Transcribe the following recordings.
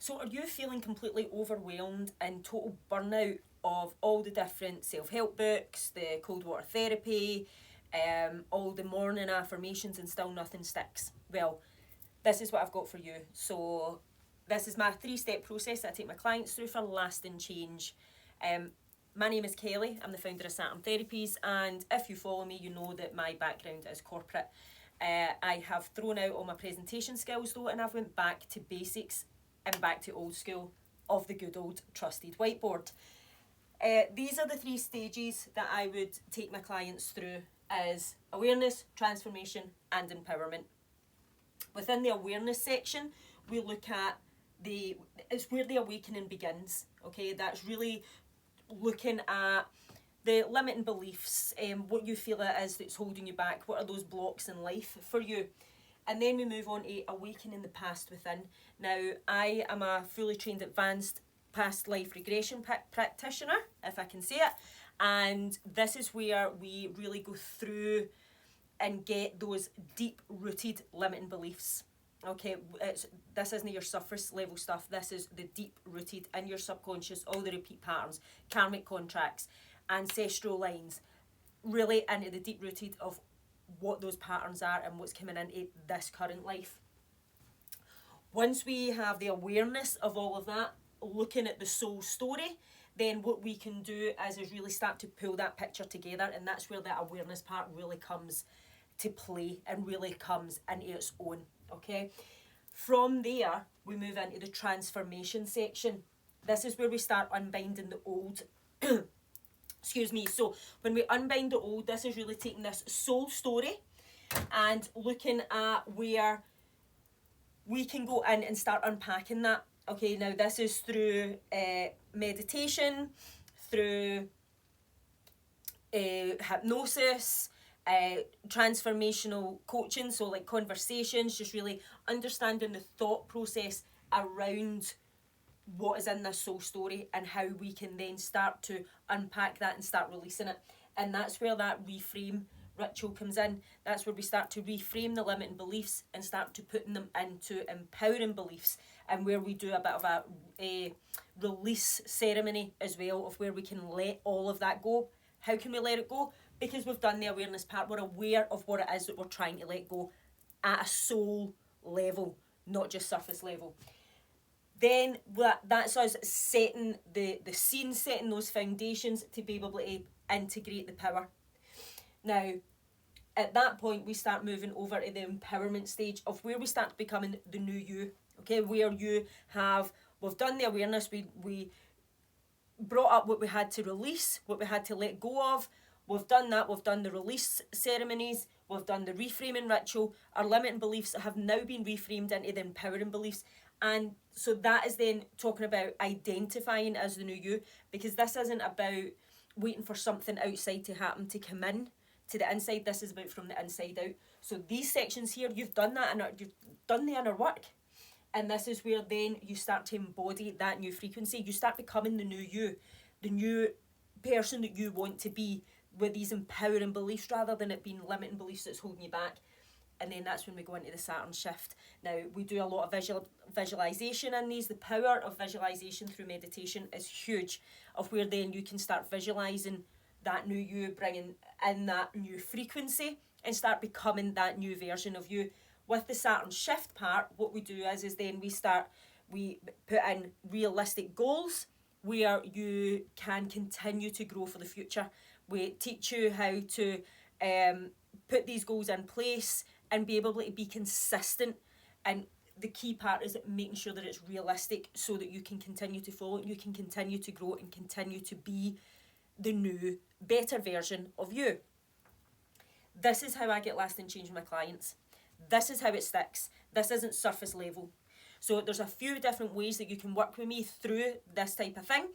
So are you feeling completely overwhelmed and total burnout of all the different self-help books, the cold water therapy, all the morning affirmations, and still nothing sticks? Well, this is what I've got for you. So this is my 3-step process that I take my clients through for lasting change. My name is Kelly. I'm the founder of Saturn Therapies, and if you follow me, you know that my background is corporate. I have thrown out all my presentation skills though, and I've went back to basics and back to old school of the good old trusted whiteboard. These are the 3 stages that I would take my clients through as awareness, transformation, and empowerment. Within the awareness section, we look at it's where the awakening begins. Okay, that's really looking at the limiting beliefs, what you feel it is that's holding you back, what are those blocks in life for you. And then we move on to awakening the past within. Now, I am a fully trained advanced past life regression practitioner, if I can say it. And this is where we really go through and get those deep rooted limiting beliefs. Okay, this isn't your surface level stuff. This is the deep rooted in your subconscious, all the repeat patterns, karmic contracts, ancestral lines, really into the deep rooted of what those patterns are and what's coming into this current life. Once we have the awareness of all of that, looking at the soul story, then what we can do is really start to pull that picture together, and that's where that awareness part really comes to play and really comes into its own. Okay, from there we move into the transformation section. This is where we start unbinding the old. Excuse me. So when we unbind the old, this is really taking this soul story and looking at where we can go in and start unpacking that. Okay, now this is through meditation, through hypnosis, transformational coaching, so like conversations, just really understanding the thought process around what is in this soul story and how we can then start to unpack that and start releasing it. And that's where that reframe ritual comes in. That's where we start to reframe the limiting beliefs and start to putting them into empowering beliefs, and where we do a bit of a release ceremony as well, of where we can let all of that go. How can we let it go? Because we've done the awareness part. We're aware of what it is that we're trying to let go at a soul level, not just surface level. Then that's us setting the scene, setting those foundations to be able to integrate the power. Now, at that point, we start moving over to the empowerment stage of where we start becoming the new you. Okay, where we've done the awareness, we brought up what we had to release, what we had to let go of. We've done that, we've done the release ceremonies, we've done the reframing ritual. Our limiting beliefs have now been reframed into the empowering beliefs. And so that is then talking about identifying as the new you, because this isn't about waiting for something outside to happen to come in to the inside. This is about from the inside out. So these sections here, you've done that and you've done the inner work. And this is where then you start to embody that new frequency. You start becoming the new you, the new person that you want to be, with these empowering beliefs rather than it being limiting beliefs that's holding you back. And then that's when we go into the Saturn shift. Now, we do a lot of visualization in these. The power of visualization through meditation is huge, of where then you can start visualizing that new you, bringing in that new frequency and start becoming that new version of you. With the Saturn shift part, what we do is then we put in realistic goals where you can continue to grow for the future. We teach you how to put these goals in place and be able to be consistent. And the key part is making sure that it's realistic so that you can continue to follow, you can continue to grow and continue to be the new, better version of you. This is how I get lasting change with my clients. This is how it sticks. This isn't surface level. So there's a few different ways that you can work with me through this type of thing.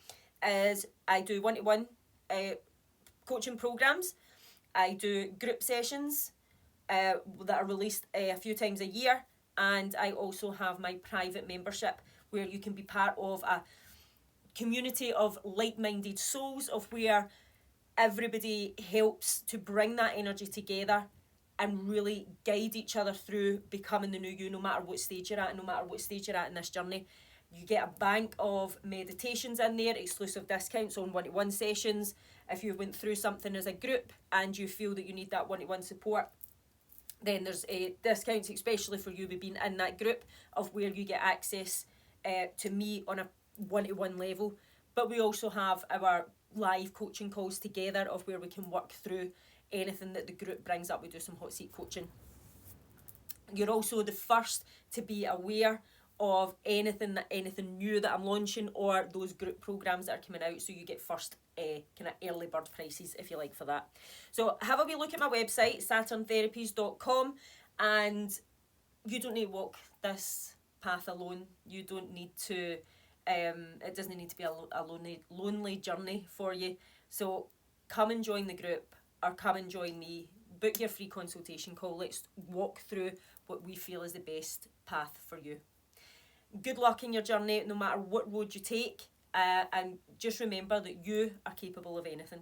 As I do one-to-one coaching programs. I do group sessions that are released a few times a year, and I also have my private membership where you can be part of a community of like-minded souls, of where everybody helps to bring that energy together and really guide each other through becoming the new you, no matter what stage you're at and no matter what stage you're at in this journey. You get a bank of meditations in there, exclusive discounts on one-to-one sessions. If you went through something as a group and you feel that you need that one-to-one support, then there's discounts, especially for you being in that group, of where you get access to me on a one-to-one level. But we also have our live coaching calls together, of where we can work through anything that the group brings up. We do some hot seat coaching. You're also the first to be aware of anything new that I'm launching, or those group programs that are coming out, so you get first kind of early bird prices, if you like, for that. So have a wee look at my website, saturntherapies.com, and you don't need to walk this path alone. You don't need to, it doesn't need to be a lonely journey for you. So come and join the group, or come and join me. Book your free consultation call. Let's walk through what we feel is the best path for you. Good luck in your journey, no matter what road you take, and just remember that you are capable of anything.